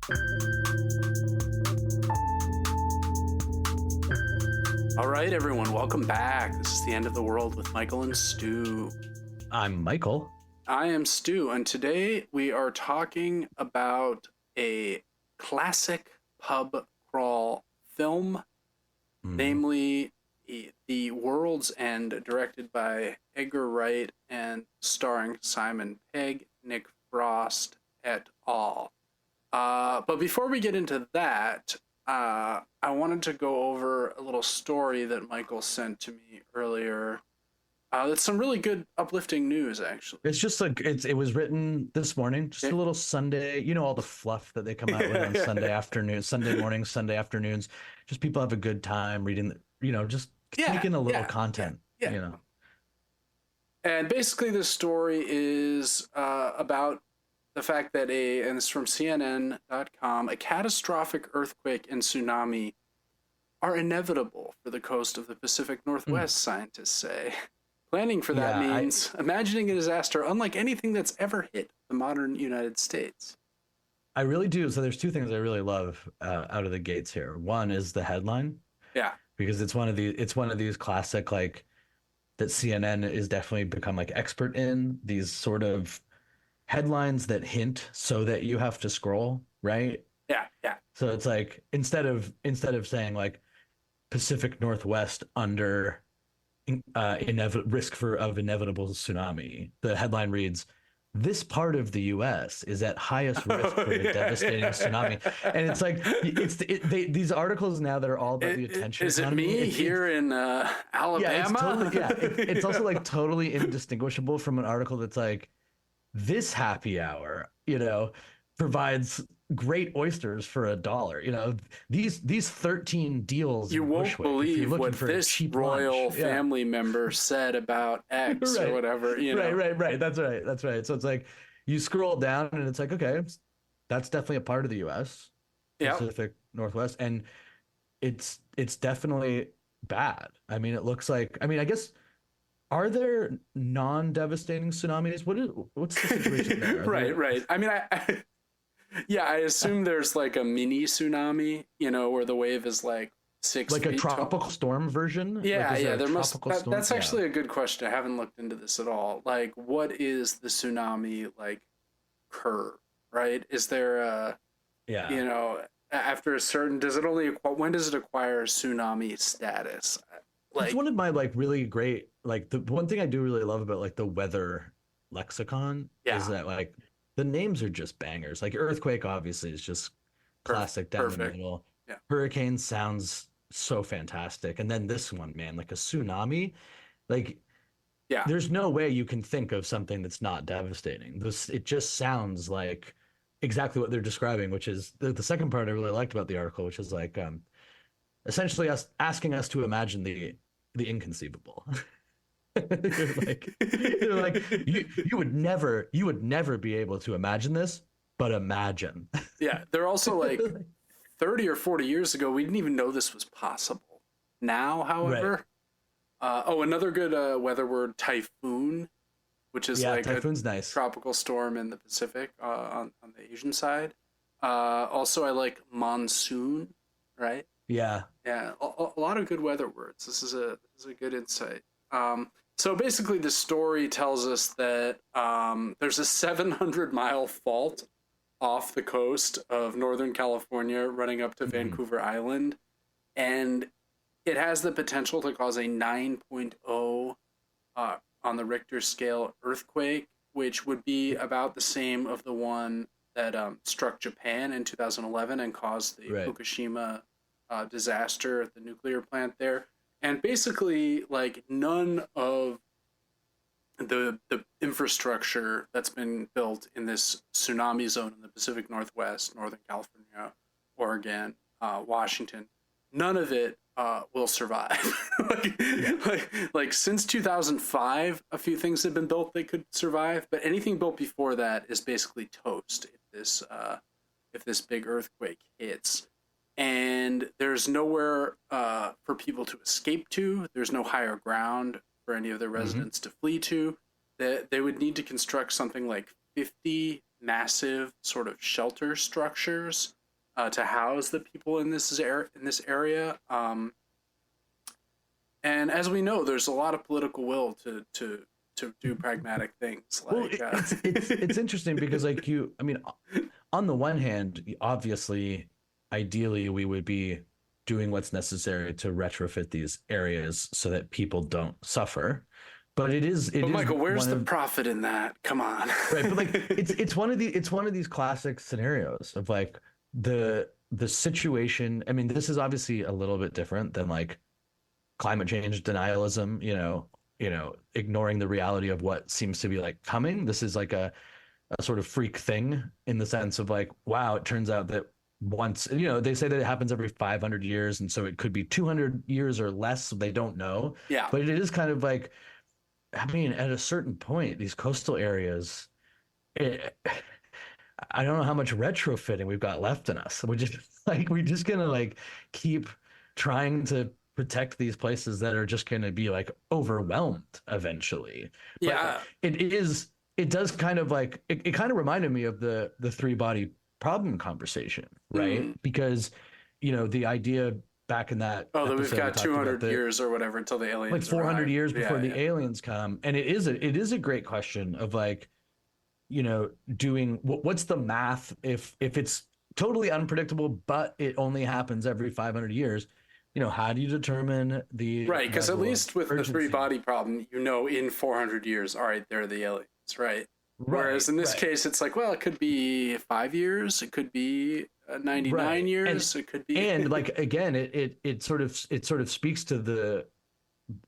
All right, everyone, welcome back. This is The End of the World with Michael and Stu. I'm Michael. I am Stu, and today we are talking about a classic pub crawl film, namely The World's End, directed by Edgar Wright and starring Simon Pegg, Nick Frost, et al. But before we get into that, I wanted to go over a little story that Michael sent to me earlier. That's some really good, uplifting news, actually. It's just like it was written this morning, just a little Sunday, all the fluff that they come out with on Sunday afternoon, Sunday mornings, Sunday afternoons. Just people have a good time reading, just taking a little content, And basically the story is about the fact that and it's from CNN.com, a catastrophic earthquake and tsunami are inevitable for the coast of the Pacific Northwest, scientists say. Planning for that means imagining a disaster unlike anything that's ever hit the modern United States. I really do. So there's two things I really love out of the gates here. One is the headline. Yeah. Because it's one of these classic, like, that CNN is definitely become like expert in, these sort of headlines that hint so that you have to scroll, right? Yeah. So it's like instead of saying like Pacific Northwest under risk of inevitable tsunami, the headline reads, "This part of the U.S. is at highest risk for a devastating tsunami." And it's like these articles now that are all about the attention economy. Is it me here in Alabama? Yeah, it's also like totally indistinguishable from an article that's like, "This happy hour, provides great oysters for $1. These 13 deals. You won't believe what this royal family member said about X or whatever. Right. That's right. So it's like you scroll down and it's like, okay, that's definitely a part of the U.S. Pacific Northwest, and it's definitely bad. I mean, it looks like. I mean, I guess. Are there non-devastating tsunamis? What's the situation there? Right. I mean, I assume there's like a mini tsunami, where the wave is like 6 like feet a tropical storm version. Yeah. That's actually a good question. I haven't looked into this at all. Like, what is the tsunami like curve? Right? Is there after a certain? When does it acquire tsunami status? It's one of my like really great, like, the one thing I do really love about like the weather lexicon is that like the names are just bangers. Like earthquake obviously is just classic down the middle. Yeah. Hurricane sounds so fantastic. And then this one, man, like a tsunami, like there's no way you can think of something that's not devastating. It just sounds like exactly what they're describing, which is the second part I really liked about the article, which is like essentially asking us to imagine the inconceivable. They're like you would never be able to imagine this, but imagine. Yeah, they're also like 30 or 40 years ago, we didn't even know this was possible. Now, however, another good weather word, typhoon, which is like typhoon's nice. Tropical storm in the Pacific on the Asian side. Also, I like monsoon, right? Yeah, a lot of good weather words. This is a good insight. So basically, the story tells us that there's a 700-mile fault off the coast of Northern California running up to Vancouver Island, and it has the potential to cause a 9.0 on the Richter scale earthquake, which would be about the same of the one that struck Japan in 2011 and caused the Fukushima disaster at the nuclear plant there. And basically, like, none of the infrastructure that's been built in this tsunami zone in the Pacific Northwest, Northern California, Oregon, Washington, none of it will survive. like since 2005, a few things have been built that could survive, but anything built before that is basically toast if this big earthquake hits. And there's nowhere for people to escape to. There's no higher ground for any of the residents to flee to. They would need to construct something like 50 massive sort of shelter structures to house the people in this area. And as we know, there's a lot of political will to do pragmatic things. Like, well, it's interesting because like I mean, on the one hand, obviously, ideally, we would be doing what's necessary to retrofit these areas so that people don't suffer. But Michael, where's the profit in that? Come on. Right, but like it's one of these classic scenarios of like the situation. I mean, this is obviously a little bit different than like climate change denialism, ignoring the reality of what seems to be like coming. This is like a sort of freak thing in the sense of like, wow, it turns out that once, they say that it happens every 500 years. And so it could be 200 years or less. So they don't know. Yeah. But it is kind of like, I mean, at a certain point, these coastal areas, I don't know how much retrofitting we've got left in us. We're just going to like keep trying to protect these places that are just going to be like overwhelmed eventually. Yeah. But it does kind of like, it kind of reminded me of the three body problem conversation, right? Because, the idea back in that that we've got 200 years or whatever until the aliens like 400 arrive. years before the aliens come. And it is a great question of like, doing what's the math if it's totally unpredictable, but it only happens every 500 years. How do you determine the right? Because at least with the three body problem, in 400 years, all right, they're the aliens, right? Whereas in this case, it's like, well, it could be 5 years, it could be 99 years, it could be, and like again, it sort of speaks to the,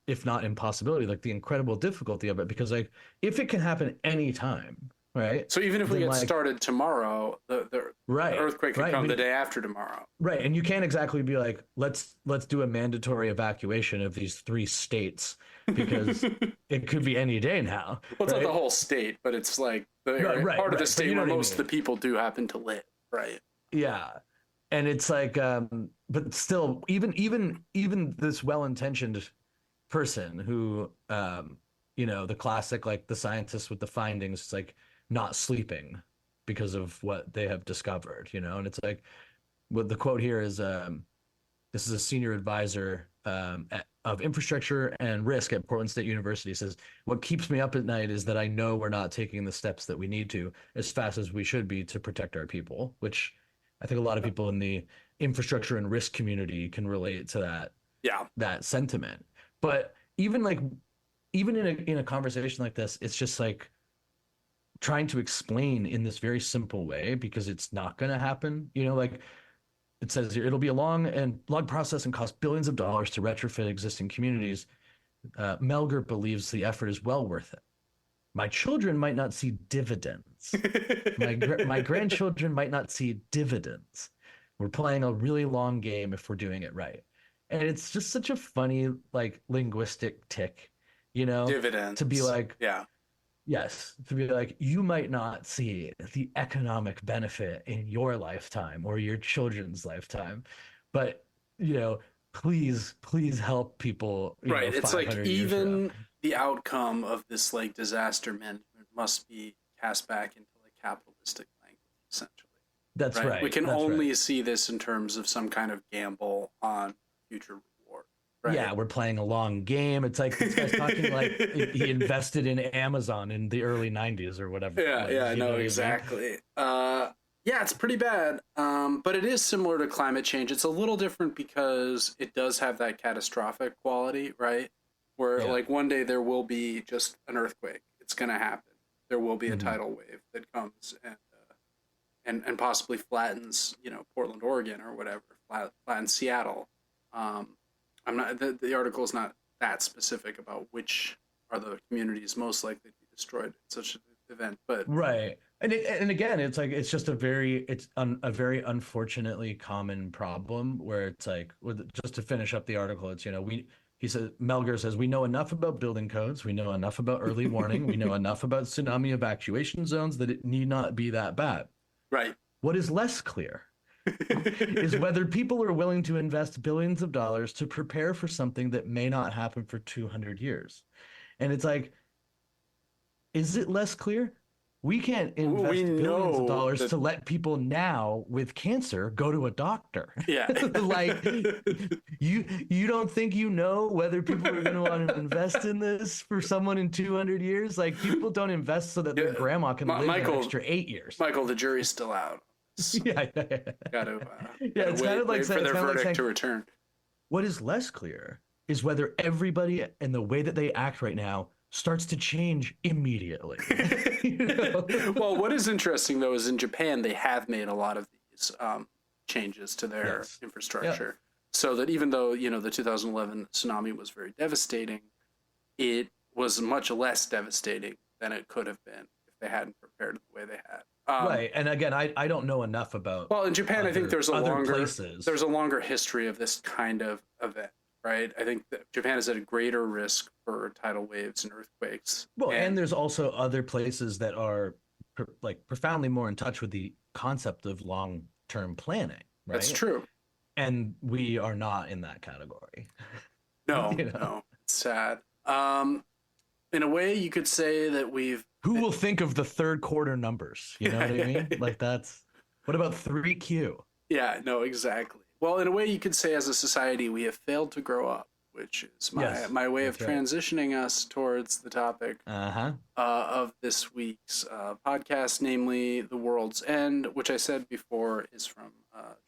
if not impossibility, like the incredible difficulty of it, because like if it can happen anytime, right? So even if we get started tomorrow, the earthquake could come the day after tomorrow. Right. And you can't exactly be like, let's do a mandatory evacuation of these 3 states because it could be any day now. Well, it's not the whole state, but it's like part of the state where most of the people do happen to live, right? Yeah. And it's like, but still, even this well-intentioned person who, the classic, like the scientists with the findings, it's like, not sleeping because of what they have discovered, and it's like, what the quote here is, this is a senior advisor of infrastructure and risk at Portland State University, says, what keeps me up at night is that I know we're not taking the steps that we need to as fast as we should be to protect our people, which I think a lot of people in the infrastructure and risk community can relate to that sentiment. But even in a conversation like this, it's just like, trying to explain in this very simple way, because it's not going to happen. Like it says here, it'll be a long process and cost billions of dollars to retrofit existing communities. Melger believes the effort is well worth it. My children might not see dividends. My grandchildren might not see dividends. We're playing a really long game if we're doing it right. And it's just such a funny, like, linguistic tick, dividends, to be like, yeah. Yes, to be like, you might not see the economic benefit in your lifetime or your children's lifetime, but please help people. Right, it's like even the outcome of this like disaster management must be cast back into like capitalistic language, essentially. That's right. We can only see this in terms of some kind of gamble on future. Right. Yeah, we're playing a long game. It's like this guy's talking like he invested in Amazon in the early 90s or whatever. Yeah, no, exactly. It's pretty bad. But it is similar to climate change. It's a little different because it does have that catastrophic quality, right? Where like one day there will be just an earthquake. It's going to happen. There will be a tidal wave that comes and possibly flattens, Portland, Oregon or whatever, flattens Seattle. I'm not. The article is not that specific about which are the communities most likely to be destroyed in such an event, but right. And again, it's like it's just a very unfortunately common problem where it's like, just to finish up the article, it's he says, Melger says, we know enough about building codes, we know enough about early warning, we know enough about tsunami evacuation zones that it need not be that bad. Right. What is less clear is whether people are willing to invest billions of dollars to prepare for something that may not happen for 200 years. And it's like, is it less clear? we can't invest We billions of know dollars that- to let people now with cancer go to a doctor. Yeah. Like you don't think you know whether people are going to want to invest in this for someone in 200 years? Like people don't invest so that their grandma can live an extra 8 years. Michael, the jury's still out. Yeah. Gotta It's kind of like wait for their verdict saying, to return. what is less clear is whether everybody and the way that they act right now starts to change immediately. You know? Well, what is interesting though is in Japan they have made a lot of these changes to their infrastructure, so that even though the 2011 tsunami was very devastating, it was much less devastating than it could have been if they hadn't prepared the way they had. Right, and again, I don't know enough about. Well, in Japan, I think there's a places. longer history of this kind of event. Right, I think that Japan is at a greater risk for tidal waves and earthquakes. Well, and there's also other places that are profoundly more in touch with the concept of long-term planning. Right? That's true, and we are not in that category. No, no, it's sad. In a way, you could say that we've. Who will think of the third quarter numbers? You know what I mean? Like that's. What about 3Q? Yeah, no, exactly. Well, in a way, you could say as a society, we have failed to grow up, which is my way of transitioning us towards the topic of this week's podcast, namely The World's End, which I said before is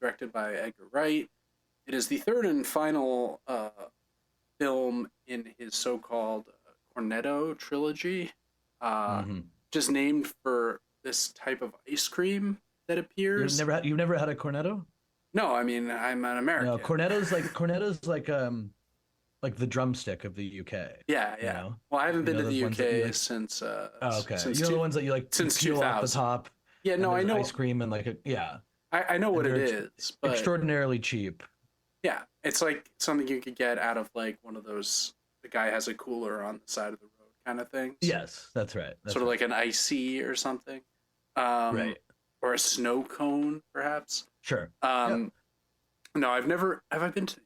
directed by Edgar Wright. It is the third and final film in his so-called Cornetto trilogy, just named for this type of ice cream that appears. You've never had a Cornetto? No, I mean I'm an American. No, Cornetto's like the drumstick of the UK. Yeah, yeah. You know? Well, I haven't been to the UK since. Okay. Since the ones that you since peel 2000. off the top. Yeah, no, I know ice cream and I know what it is, but extraordinarily cheap. Yeah, it's like something you could get out of like one of those. The guy has a cooler on the side of the road, kind of thing. Yes, that's right. Sort of like an icy or something. Right. Or a snow cone, perhaps. Sure. No, I've been to.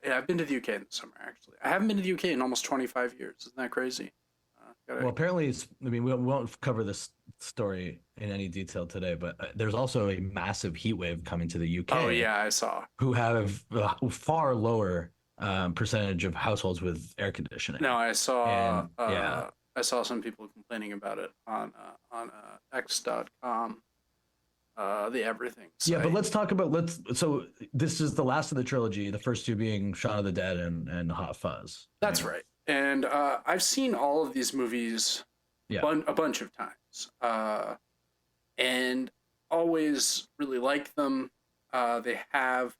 Yeah, I've been to the UK in the summer. Actually, I haven't been to the UK in almost 25 years. Isn't that crazy? Well, apparently, we won't cover this story in any detail today, but there's also a massive heat wave coming to the UK. Oh yeah, I saw. Who have a far lower percentage of households with air conditioning. No, I saw. And, I saw some people complaining about it on X.com. The everything site. Yeah, but let's talk about so this is the last of the trilogy, the first two being Shaun of the Dead and Hot Fuzz. That's right. And I've seen all of these movies a bunch of times, and always really like them. They have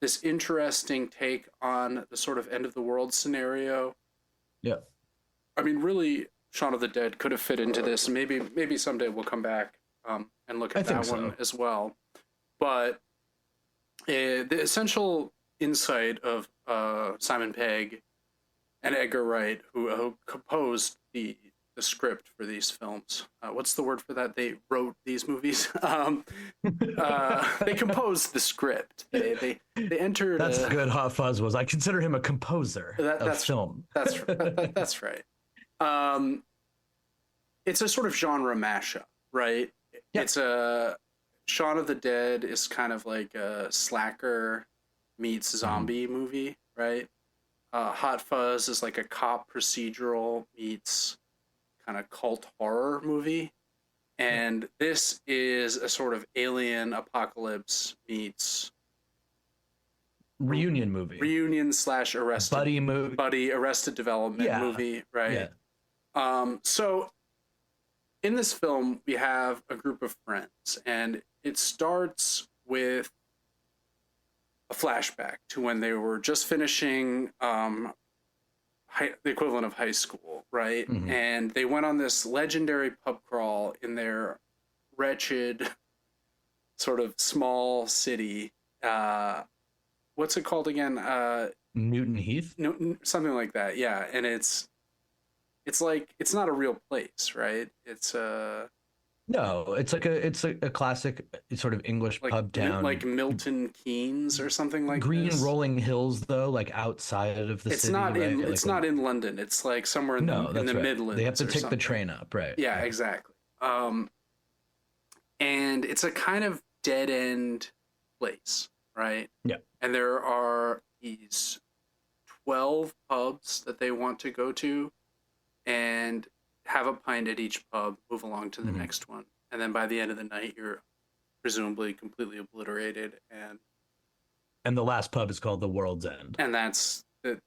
this interesting take on the sort of end of the world scenario. Yeah. I mean, really, Shaun of the Dead could have fit into this. Maybe someday we'll come back and look at that one as well. But the essential insight of Simon Pegg and Edgar Wright, who composed the script for these films. What's the word for that? They wrote these movies. They composed the script. They entered. That's good. Hot Fuzz was. I consider him a composer of film. That's right. It's a sort of genre mashup, right? Yeah. It's a Shaun of the Dead is kind of like a slacker meets zombie movie, right? Hot Fuzz is like a cop procedural meets kind of cult horror movie. And this is a sort of alien apocalypse meets reunion movie. Reunion / Arrested buddy movie. Buddy Arrested Development movie, right? Yeah. So in this film, we have a group of friends, and it starts with a flashback to when they were just finishing the equivalent of high school, right? Mm-hmm. And they went on this legendary pub crawl in their wretched sort of small city. What's it called again? Newton Heath? No, something like that, yeah. And it's like, it's not a real place, right? It's No, it's a classic sort of English pub town, like Milton Keynes or something like green this. rolling hills, though, like outside of the city. It's not in London. It's like somewhere in the Midlands. They have to take the train up, right? Yeah, exactly. Um, and it's a kind of dead end place, right? Yeah. And there are these 12 pubs that they want to go to and have a pint at each pub, move along to the next one. And then by the end of the night, you're presumably completely obliterated. And the last pub is called the World's End. And that's the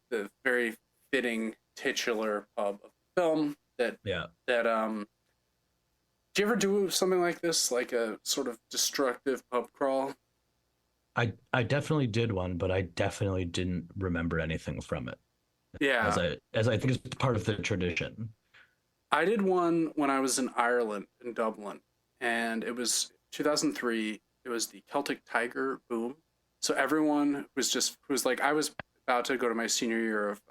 very fitting titular pub of the film that do you ever do something like this, like a sort of destructive pub crawl? I definitely did one, but I definitely didn't remember anything from it. Yeah. As I think it's part of the tradition. I did one when I was in Ireland, in Dublin, and it was 2003. It was the Celtic Tiger boom. So everyone was like, I was about to go to my senior year of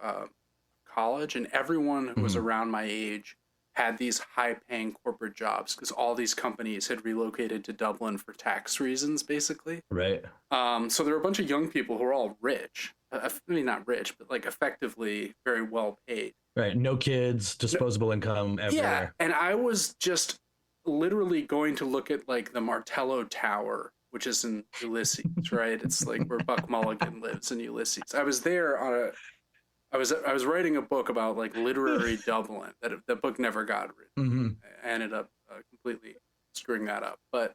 college, and everyone who was around my age had these high-paying corporate jobs because all these companies had relocated to Dublin for tax reasons, basically. Right. So there were a bunch of young people who were all rich. I mean, not rich, but like effectively very well paid. Right. No kids, disposable income ever. Yeah. And I was just literally going to look at like the Martello Tower, which is in Ulysses, right? It's like where Buck Mulligan lives in Ulysses. I was there on I was writing a book about like literary Dublin. The book never got written. I ended up completely screwing that up. But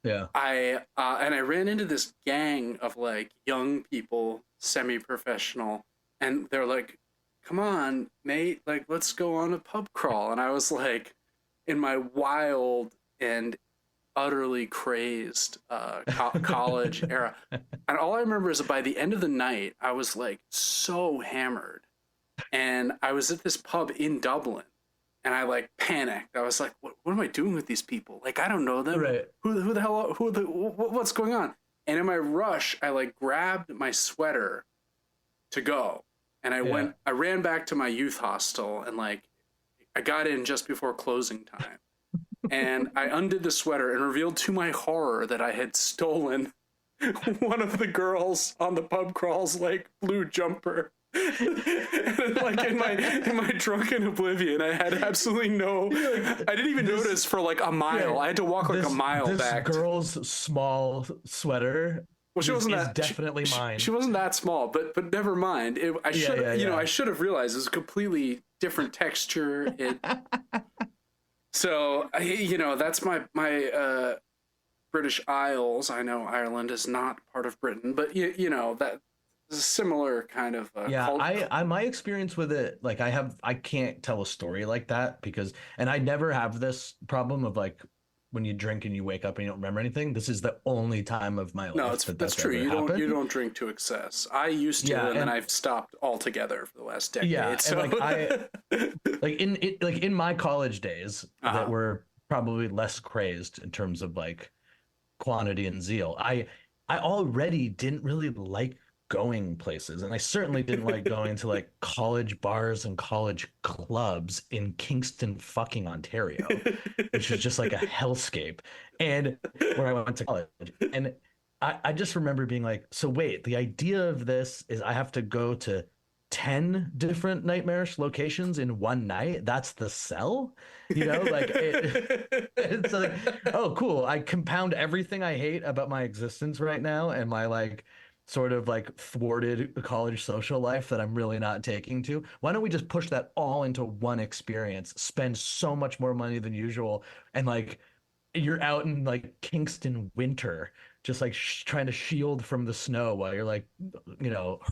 yeah, I ran into this gang of like young people, semi-professional, and they're like, "Come on, mate, like let's go on a pub crawl." And I was like, in my wild and utterly crazed college era, and all I remember is that by the end of the night I was like so hammered, and I was at this pub in Dublin, and I like panicked. I was like, what am I doing with these people? Like, I don't know them. Right. Who the hell, what's going on? And in my rush I like grabbed my sweater to go, and I ran back to my youth hostel, and like I got in just before closing time. And I undid the sweater and revealed to my horror that I had stolen one of the girls on the pub crawl's like blue jumper. And, like in my drunken oblivion, I had absolutely I didn't even notice for like a mile. I had to walk like a mile back. This girl's small sweater. Well, she wasn't that definitely mine. She wasn't that small, but never mind. I should have realized it was a completely different texture. So, that's my British Isles. I know Ireland is not part of Britain, but that is a similar kind of my experience with it, like I can't tell a story like that and I never have this problem of like when you drink and you wake up and you don't remember anything. This is the only time of my life. No, that's true. You don't drink to excess. I used to, and then I've stopped altogether for the last decade. Yeah, so. And like in my college days that were probably less crazed in terms of like quantity and zeal. I already didn't really like going places, and I certainly didn't like going to like college bars and college clubs in Kingston fucking Ontario, which was just like a hellscape, and where I went to college. And I just remember being like, so wait, the idea of this is I have to go to 10 different nightmarish locations in one night? That's the sell? Like it's like, oh cool, I compound everything I hate about my existence right now and my like sort of like thwarted college social life that I'm really not taking to. Why don't we just push that all into one experience, spend so much more money than usual, and like you're out in like Kingston winter, just like trying to shield from the snow while you're like,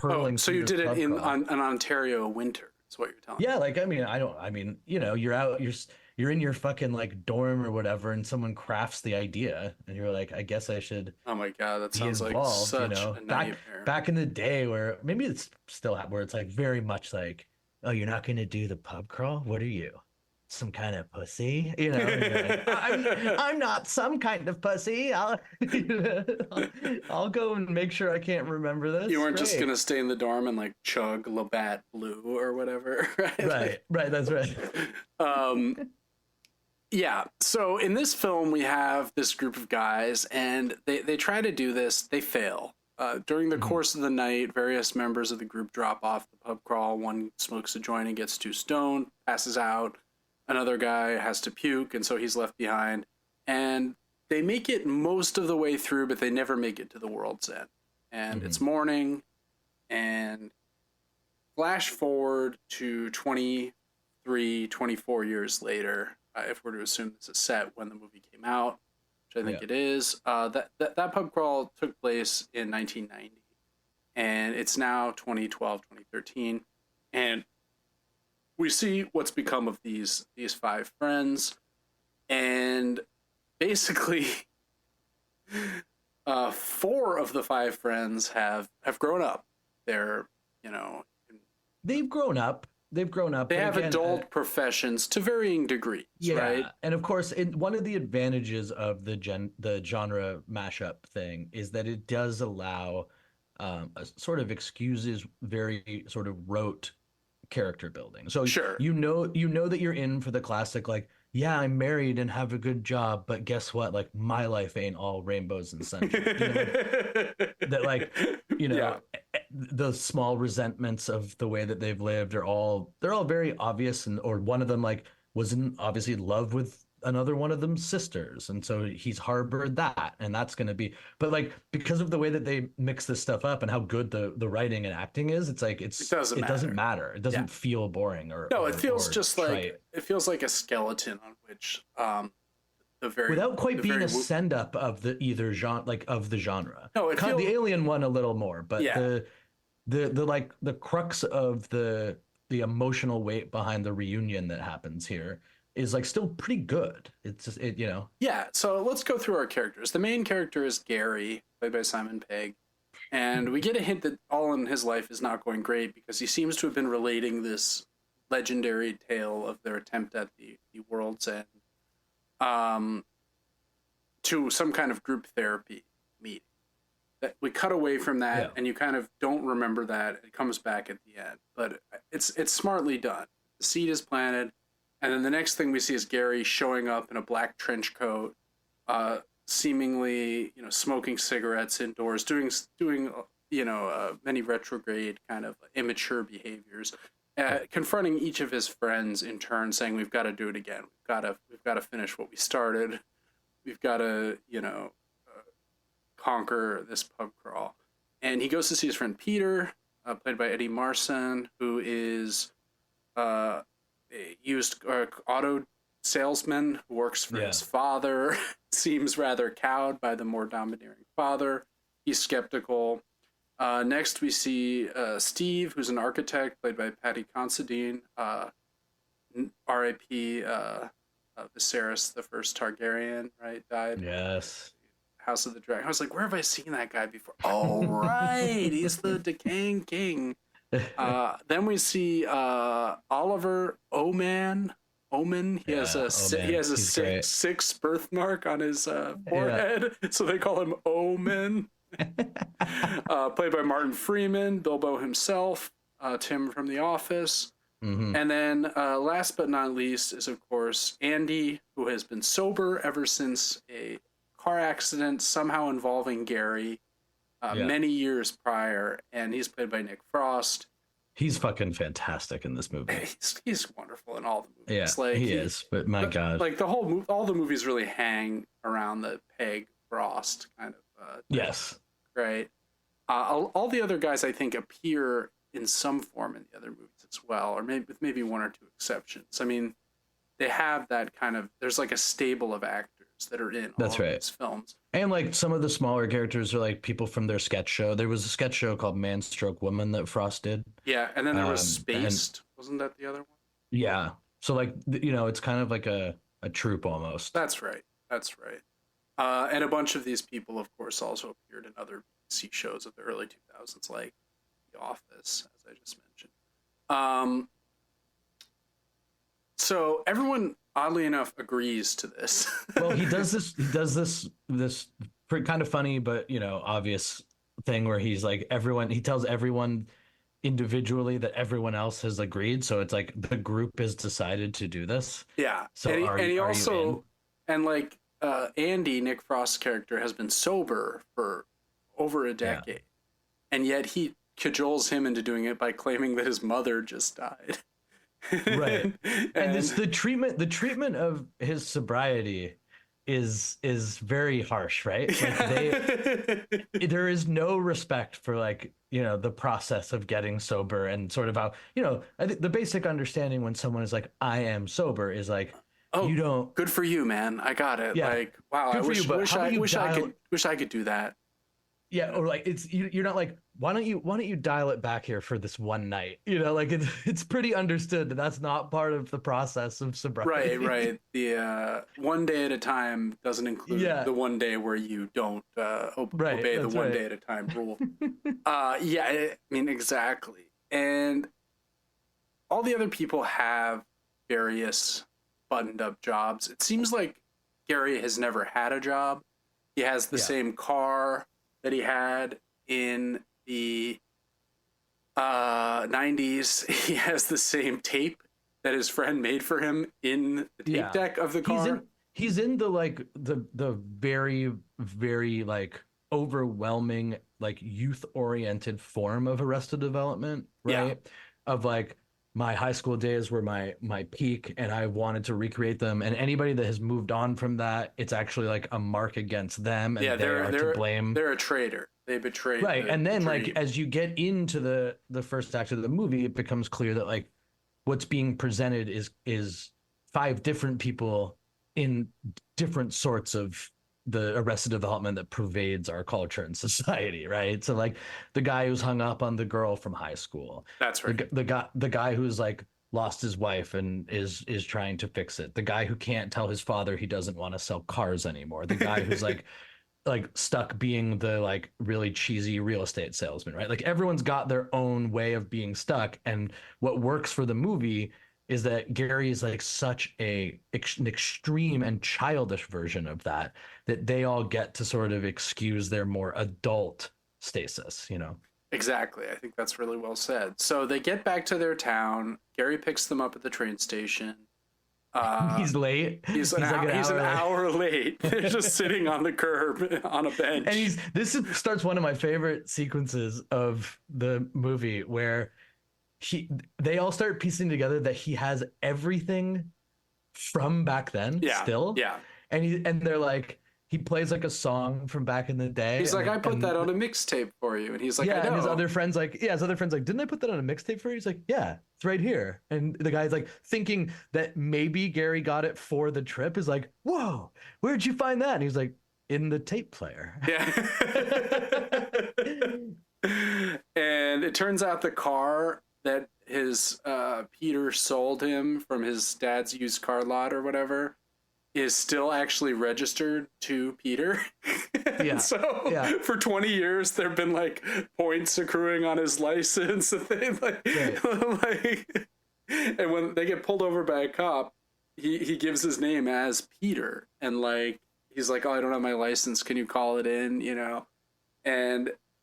hurling. So you did it in an Ontario winter. That's what you're telling me. Yeah, like you're out, you're in your fucking like dorm or whatever, and someone crafts the idea, and you're like, I guess I should. Oh my god, that sounds like such a nightmare. Back in the day, where maybe it's still where it's like very much like, oh, you're not gonna do the pub crawl? What are you, some kind of pussy? Like, I'm not some kind of pussy. I'll go and make sure I can't remember this. You weren't just gonna stay in the dorm and like chug Labatt Blue or whatever, right? Right. That's right. Yeah. So in this film, we have this group of guys, and they try to do this. They fail. During the course of the night, various members of the group drop off the pub crawl. One smokes a joint and gets too stoned, passes out. another guy has to puke, and so he's left behind. And they make it most of the way through, but they never make it to the world's end. And it's morning, and flash forward to 23, 24 years later, if we're to assume this is set when the movie came out, which I think it is. That pub crawl took place in 1990, and it's now 2012, 2013, and we see what's become of these 5 friends, and basically 4 of the 5 friends have grown up. They're, they've grown up. They have adult professions to varying degrees, right? And of course, one of the advantages of the genre mashup thing is that it does allow sort of excuses very sort of rote character building. So sure, you know that you're in for the classic, like, yeah, I'm married and have a good job, but guess what? Like, my life ain't all rainbows and sunshine. That, like, the small resentments of the way that they've lived they're all very obvious, or one of them like wasn't obviously in love with another one of them's sisters, and so he's harbored that, and that's going to be, but like, because of the way that they mix this stuff up and how good the writing and acting is, it's like it doesn't matter. It doesn't feel boring it feels just trite. Like it feels like a skeleton on which without quite being a send up of the genre. No, the alien one a little more, but the like the crux of the emotional weight behind the reunion that happens here is like still pretty good. It's just so let's go through our characters. The main character is Gary, played by Simon Pegg, and we get a hint that all in his life is not going great because he seems to have been relating this legendary tale of their attempt at the world's end to some kind of group therapy meeting. That we cut away from that, and you kind of don't remember that. It comes back at the end, but it's smartly done. The seed is planted, and then the next thing we see is Gary showing up in a black trench coat, seemingly smoking cigarettes indoors, doing many retrograde kind of immature behaviors, confronting each of his friends in turn, saying, "We've got to do it again. We've got to finish what we started. We've got to conquer this pub crawl." And he goes to see his friend Peter, played by Eddie Marsan, who is a used auto salesman who works for his father. Seems rather cowed by the more domineering father. He's skeptical. Next, we see Steve, who's an architect, played by Patty Considine. R.I.P. Viserys, the first Targaryen, right? Died. Yes. House of the Dragon. I was like, where have I seen that guy before? Oh, right. He's the decaying king. Then we see Oliver Oman. He has a six birthmark on his forehead, so they call him Omen. Played by Martin Freeman, Bilbo himself, Tim from The Office. Mm-hmm. And then last but not least is, of course, Andy, who has been sober ever since a car accident somehow involving Gary many years prior, and he's played by Nick Frost. He's fucking fantastic in this movie. He's wonderful in all the movies. Yeah, he is. But my God, like all the movies really hang around the Pegg Frost kind of. Yes. Right. All the other guys, I think, appear in some form in the other movies as well, or maybe one or two exceptions. I mean, they have that kind of. There's like a stable of actors that are in all of these films. And like some of the smaller characters are like people from their sketch show. There was a sketch show called Man Stroke Woman that Frost did. Yeah, and then there was Spaced. Wasn't that the other one? Yeah. So like, it's kind of like a troupe almost. That's right. And a bunch of these people, of course, also appeared in other BBC shows of the early 2000s, like The Office, as I just mentioned. So everyone, oddly enough, agrees to this. Well, he does this kind of funny but obvious thing where he's like he tells everyone individually that everyone else has agreed, so it's like the group has decided to do this. Yeah. So Andy, Nick Frost's character, has been sober for over a decade, and yet he cajoles him into doing it by claiming that his mother just died. Right. And And this the treatment of his sobriety is very harsh, right? Like there is no respect for like, the process of getting sober and sort of how, I think the basic understanding when someone is like, I am sober is like, you oh, don't, good for you, man. I got it. yeah, Like, wow, I good for you, wish but wish how about I you wish I dial, could wish I could do that. yeah, or like you're not like, why don't you dial it back here for this one night? Like it's pretty understood that that's not part of the process of Right, sobriety. right. The one day at a time doesn't include Yeah, the one day where you don't right, obey the that's one right. day at a time rule. Yeah, I mean exactly. And all the other people have various buttoned up jobs. It seems like Gary has never had a job. He has the Yeah. same car that he had in the 90s. He has the same tape that his friend made for him in the tape Yeah. deck of the He's car. in he's in the like the very, very like overwhelming, like youth oriented form of Arrested Development, Yeah, right? Of like my high school days were my peak and I wanted to recreate them. And anybody that has moved on from that, it's actually like a mark against them yeah, and they are to blame. they're a traitor. They betrayed Right. And the then like dream. as you get into the first act of the movie, it becomes clear that like what's being presented is five different people in different sorts of the arrested development that pervades our culture and society, right? So like the guy who's hung up on the girl from high school, That's right. the guy who's like lost his wife and is trying to fix it, the guy who can't tell his father he doesn't want to sell cars anymore, the guy who's like stuck being the like really cheesy real estate salesman, right? Like everyone's got their own way of being stuck. And what works for the movie is that Gary is like such an extreme and childish version of that, that they all get to sort of excuse their more adult stasis. Exactly. I think that's really well said. So they get back to their town. Gary picks them up at the train station. Uh, He's late. he's He's like an he's an hour late. hour late. They're just sitting on the curb on a And bench. starts one of my favorite sequences of the movie where they all start piecing together that he has everything from back then Yeah, still, yeah. and they're like, he plays like a song from back in the day, He's like, I put that on a mixtape for you, and he's like, I yeah, and his know. other friends like, didn't I put that on a mixtape for you? He's like, yeah, it's right here. And the guy's like thinking that maybe Gary got it for the trip, is like, whoa, where'd you find that? And he's like, in the tape player. Yeah. And it turns out the car that his Peter sold him from his dad's used car lot or whatever is still actually registered to Peter. And Yeah, so yeah, for 20 years there've been like points accruing on his license and they right. like and when they get pulled over by a cop, he gives his name as Peter and like he's like, oh, I don't have my license, can you call it in?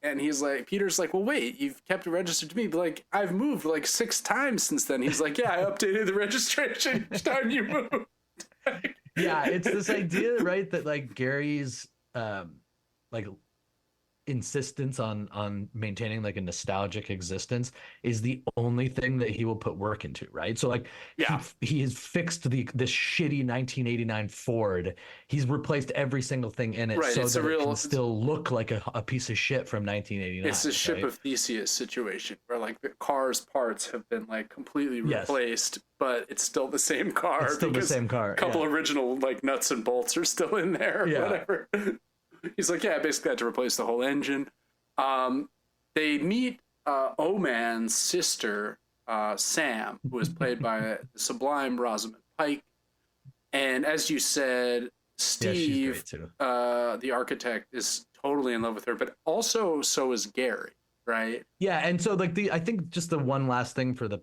And he's like, Peter's like, well, wait, you've kept it registered to me, but like I've moved like 6 times since then. He's like, yeah, I updated the registration each time you moved. Yeah, it's this idea, right, that like Gary's like insistence on maintaining like a nostalgic existence is the only thing that he will put work into, right? So like Yeah, he has fixed this shitty 1989 Ford. He's replaced every single thing in it right. so It's a that it real can still look like a piece of shit from 1989. it's a ship Right? of Theseus situation where like the car's parts have been like completely Yes, replaced, but it's still the same car it's still the because same car. a couple Yeah, original like nuts and bolts are still in there, or yeah, whatever. He's like, yeah, I basically had to replace the whole engine. Um, they meet Oman's sister, Sam, who is played by the sublime Rosamund Pike. And as you said, yeah. She's Steve, great too. the architect, is totally in love with her, but also so is Gary, right? Yeah, and so like I think just the one last thing for the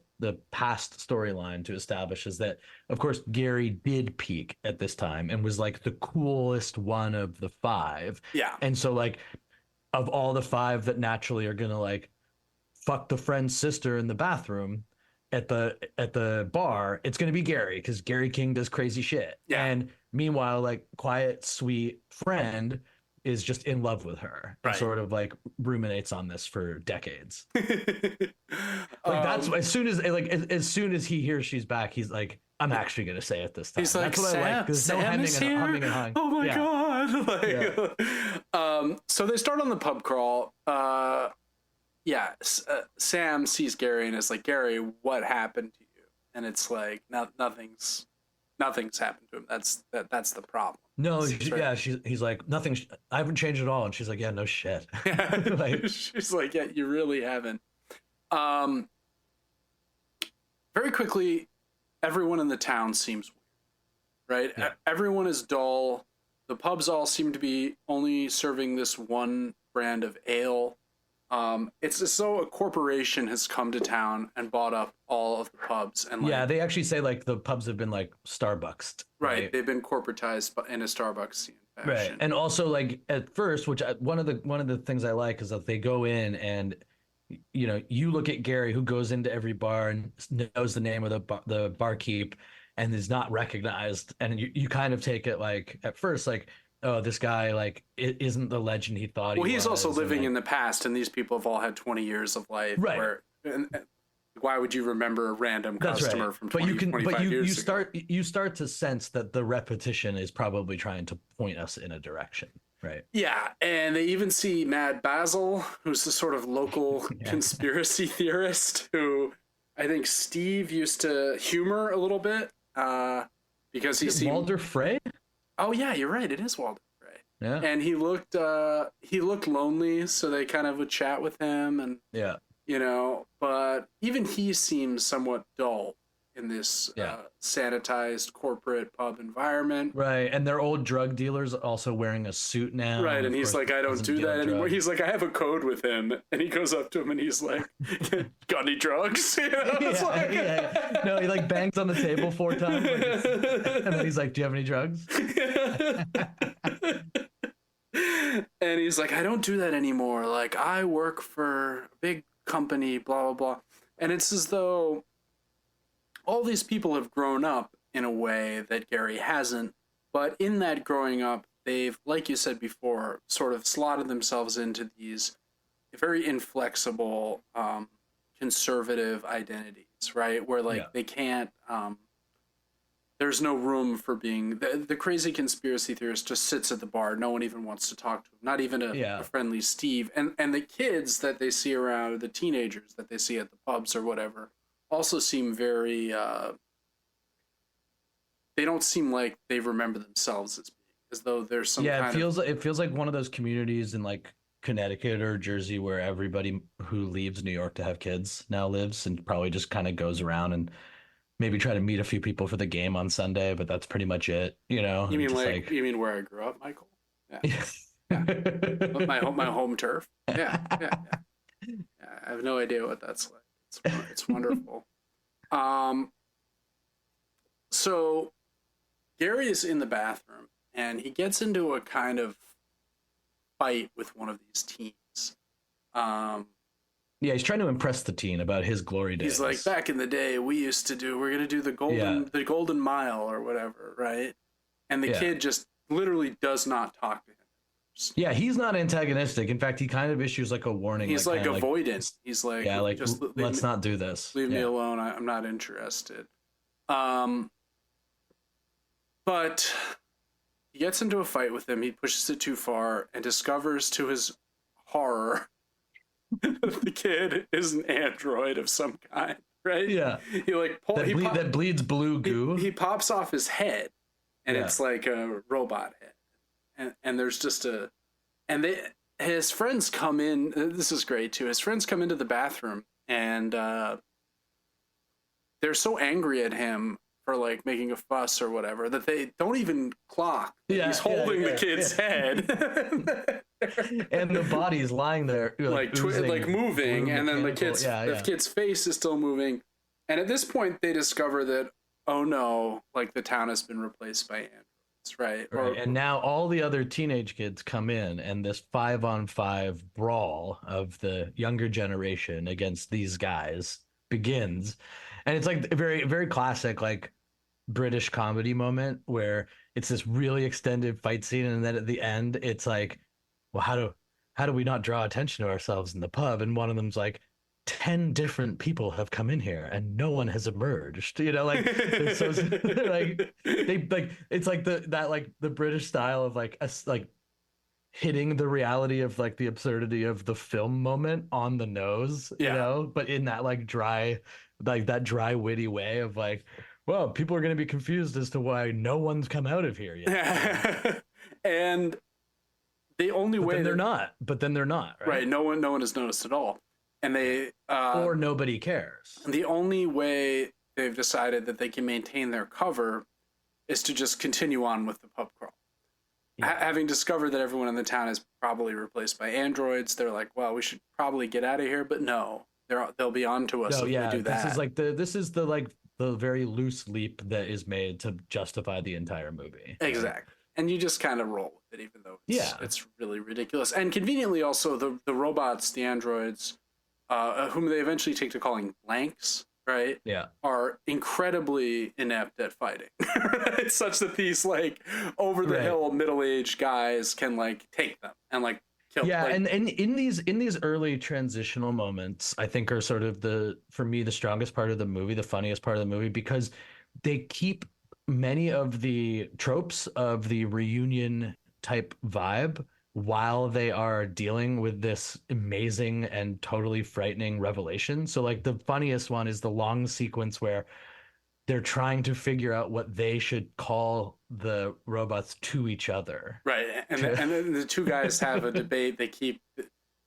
past storyline to establish is that of course Gary did peak at this time and was like the coolest one of the five. Yeah, And so like of all the five that naturally are gonna like fuck the friend's sister in the bathroom at the bar, it's gonna be Gary because Gary King does crazy shit. yeah, And meanwhile, like quiet, sweet friend is just in love with her and sort of like ruminates on this for decades. Like that's as soon as he hears she's back, he's like, I'm actually gonna say it this time. He's like, that's what I like. There's no humming and hawing. Oh my god! Like, so they start on the pub crawl. Sam sees Gary and is like, Gary, what happened to you? And it's like, nothing's happened to him. That's the problem. No, he's like, nothing. I haven't changed at all. And she's like, yeah, no shit. Like, she's like, yeah, you really haven't. Very quickly, everyone in the town seems weird, right? Yeah. Everyone is dull. The pubs all seem to be only serving this one brand of ale. It's as though a corporation has come to town and bought up all of the pubs. And like, they actually say like the pubs have been like Starbucksed. Right. They've been corporatized in a Starbucks fashion. Right. And also like at first, one of the things I like is that they go in and, you know, you look at Gary, who goes into every bar and knows the name of the barkeep and is not recognized. And you kind of take it like at first, like, oh, this guy like it isn't the legend he thought he was. Well, he's also living in the past, and these people have all had 20 years of life. Right. And why would you remember a random customer from 25 years ago? You start to sense that the repetition is probably trying to point us in a direction. Right. Yeah, and they even see Mad Basil, who's the sort of local conspiracy theorist who I think Steve used to humor a little bit because he seemed... Walder Frey? Oh yeah, you're right. It is Walder Frey. Yeah. And he looked lonely, so they kind of would chat with him, and you know. But even he seems somewhat dull in this sanitized corporate pub environment. Right, and their old drug dealers also wearing a suit now. Right, and he's like, I don't do that anymore. He's like, I have a code with him, and he goes up to him and he's like, got any drugs? You know? No, he like bangs on the table 4 times, and then he's like, do you have any drugs? And he's like, I don't do that anymore. Like, I work for a big company, blah, blah, blah. And it's as though all these people have grown up in a way that Gary hasn't, but in that growing up, they've, like you said before, sort of slotted themselves into these very inflexible, conservative identities, right? Where like they can't, there's no room for being, the crazy conspiracy theorist just sits at the bar. No one even wants to talk to him, not even a friendly Steve. And the kids that they see around, the teenagers that they see at the pubs or whatever, also seem very they don't seem like they remember themselves as though there's some it feels like one of those communities in like Connecticut or Jersey where everybody who leaves New York to have kids now lives and probably just kind of goes around and maybe try to meet a few people for the game on Sunday, but that's pretty much it, you know. You mean you mean where I grew up, Michael? My home turf. Yeah. I have no idea what that's like. It's wonderful. So Gary is in the bathroom and he gets into a kind of fight with one of these teens. He's trying to impress the teen about his glory days. He's like, back in the day, we're going to do the golden mile or whatever, right? And the kid just literally does not talk to him. Yeah, he's not antagonistic. In fact, he kind of issues like a warning. He's like avoidant. He's like, just let's not do this. Leave me alone. I'm not interested. But he gets into a fight with him. He pushes it too far and discovers to his horror the kid is an android of some kind, right? Yeah. He like that bleeds blue goo. He pops off his head, and it's like a robot head, and there's just his friends come in. This is great too. His friends come into the bathroom, and they're so angry at him for like making a fuss or whatever that they don't even clock that he's holding the kid's head. And the body's lying there like moving, and then the kid's face is still moving. And at this point they discover that, oh no, like the town has been replaced by androids, right? And now all the other teenage kids come in, and this 5-on-5 brawl of the younger generation against these guys begins. And it's like a very, very classic, like British comedy moment where it's this really extended fight scene. And then at the end, it's like well, how do we not draw attention to ourselves in the pub? And one of them's like, 10 different people have come in here and no one has emerged. Like they're so they're like they like it's like the British style of like like hitting the reality of like the absurdity of the film moment on the nose, but in that like dry, like that dry, witty way of like, well, people are going to be confused as to why no one's come out of here yet. And the only way they're not, right? No one has noticed at all. And they or nobody cares. The only way they've decided that they can maintain their cover is to just continue on with the pub crawl. Having discovered that everyone in the town is probably replaced by androids, they're like, well, we should probably get out of here. But no, they'll be on to us if we do that. This is the very loose leap that is made to justify the entire movie. Exactly. Right? And you just kind of roll with it, even though it's really ridiculous. And conveniently also the robots, the androids, whom they eventually take to calling blanks, right? Yeah. Are incredibly inept at fighting. It's such that these like over the hill middle-aged guys can like take them and like kill. Yeah, and in these early transitional moments, I think are sort of for me the strongest part of the movie, the funniest part of the movie, because they keep many of the tropes of the reunion type vibe while they are dealing with this amazing and totally frightening revelation. So like the funniest one is the long sequence where they're trying to figure out what they should call the robots to each other. Right. And then the two guys have a debate.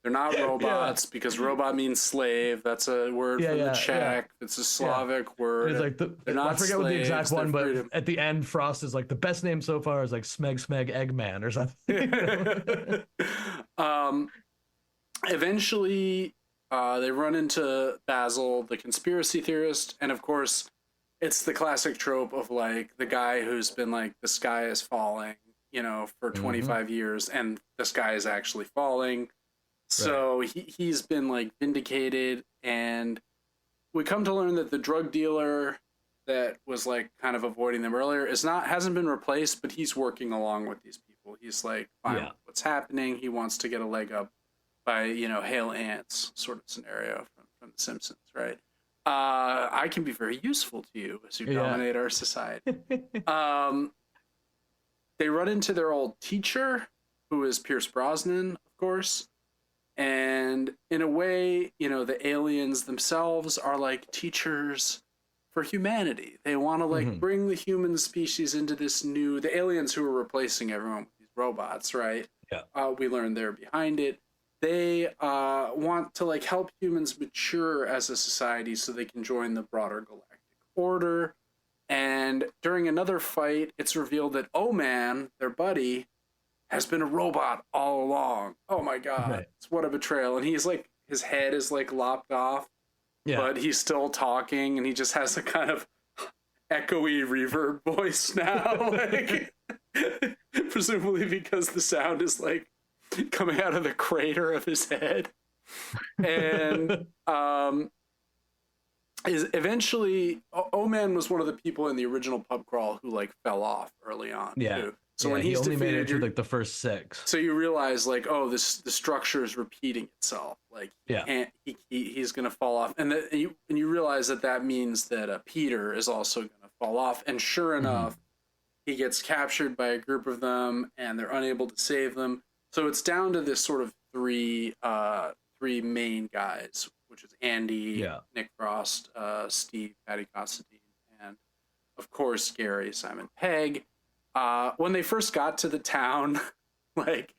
They're not robots because robot means slave. That's a word from the Czech. It's a Slavic word. It's like I forget slaves, what the exact one, but at the end, Frost is like, the best name so far is like Smeg Smeg Eggman or something. Eventually, they run into Basil, the conspiracy theorist, and of course, it's the classic trope of like the guy who's been like, the sky is falling, for 25 years, and the sky is actually falling. So he's been like vindicated, and we come to learn that the drug dealer that was like kind of avoiding them earlier hasn't been replaced, but he's working along with these people. He's like, fine with what's happening. He wants to get a leg up by, hail ants sort of scenario from The Simpsons, right? I can be very useful to you as you dominate our society. They run into their old teacher, who is Pierce Brosnan, of course. And in a way, the aliens themselves are like teachers for humanity. They want to like bring the human species into this the aliens who are replacing everyone with these robots, right? Yeah. We learn they're behind it. They want to like help humans mature as a society so they can join the broader galactic order. And during another fight, it's revealed that O-Man, their buddy, has been a robot all along. Oh my God. Right. What a betrayal. And he's like, his head is like lopped off, but he's still talking, and he just has a kind of echoey reverb voice now. Like, presumably because the sound is like coming out of the crater of his head. And is eventually O-Man was one of the people in the original pub crawl who like fell off early on. Too. So when he's only defeated, made it to like the first 6. So you realize like, the structure is repeating itself. Like he's gonna fall off, and you realize that means that Peter is also gonna fall off. And sure enough, he gets captured by a group of them, and they're unable to save them. So it's down to this sort of three main guys, which is Andy, Nick Frost, Steve, Patty Considine, and of course Gary Simon Pegg. When they first got to the town, like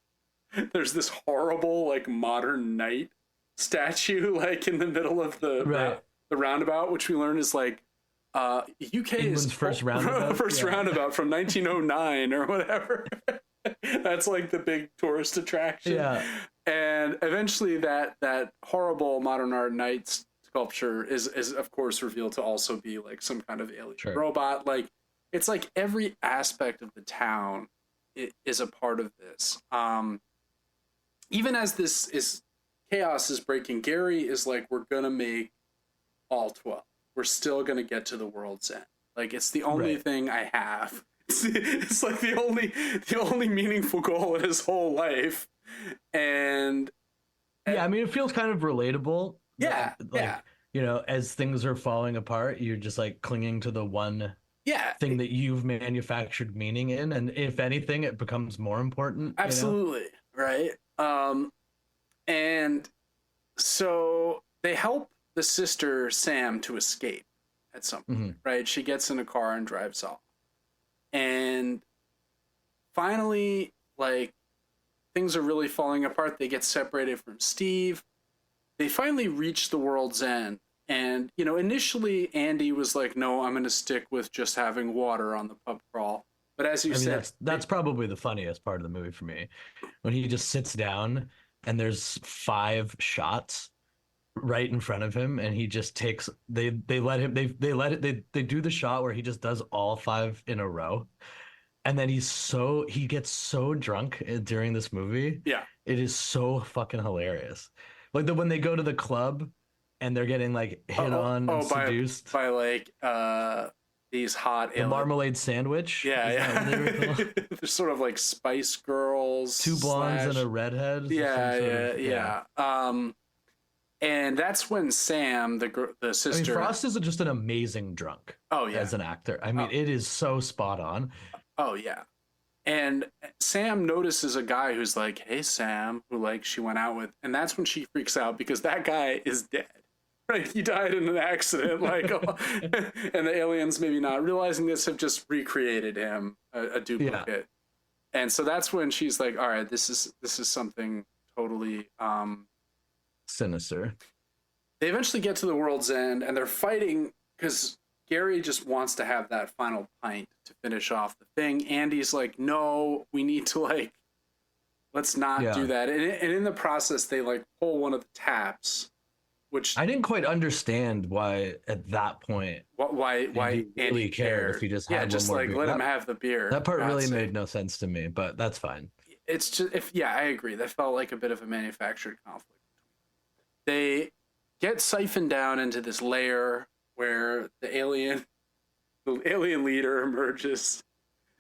there's this horrible like modern knight statue like in the middle of the roundabout, which we learn is like UK's England's first roundabout from 1909 or whatever. That's like the big tourist attraction. Yeah. And eventually that horrible modern art knight sculpture is of course revealed to also be like some kind of alien robot. Like it's like every aspect of the town is a part of this. Even as this chaos is breaking, Gary is like, we're gonna make all 12. We're still gonna get to the world's end. Like it's the only thing I have. It's like the only meaningful goal in his whole life and Yeah, I mean, it feels kind of relatable. yeah, Like, yeah, as things are falling apart, you're just like clinging to the one yeah, thing that you've manufactured meaning in, and if anything, it becomes more important. absolutely, right. And so they help the sister Sam to escape at some point, Hmm. right? She gets in a car and drives off. And finally, like, things are really falling apart. They get separated from Steve. They finally reach the world's end. And, initially Andy was like, no, I'm going to stick with just having water on the pub crawl. But as you I mean, said, that's probably the funniest part of the movie for me, when he just sits down and there's 5 shots right in front of him, and he just takes they let him they let it they do the shot where he just does all 5 in a row, and then he gets so drunk during this movie. yeah. It is so fucking hilarious. Like when they go to the club and they're getting like hit on and seduced. By like these hot The marmalade sandwich. Yeah, Is that what they were yeah. called? They're sort of like Spice Girls. 2 blondes and a redhead. Yeah. And that's when Sam, the I mean, sister. Frost is just an amazing drunk. Oh yeah. As an actor. I mean, it is so spot on. Oh yeah. And Sam notices a guy who's like, "Hey Sam," who like she went out with, and that's when she freaks out because that guy is dead. Right, he died in an accident, like, and the aliens, maybe not realizing this, have just recreated him, a duplicate. Yeah. And so that's when she's like, "All right, this is something totally sinister." They eventually get to the world's end, and they're fighting because Gary just wants to have that final pint to finish off the thing. Andy's like, "No, we need to let's not do that." And in the process, they like pull one of the taps. Which I didn't quite understand why at that point. Why Andy cared if he just had just one more like beer. Let him have the beer. That part really made no sense to me, but that's fine. It's just I agree. That felt like a bit of a manufactured conflict. They get siphoned down into this layer where the alien leader emerges,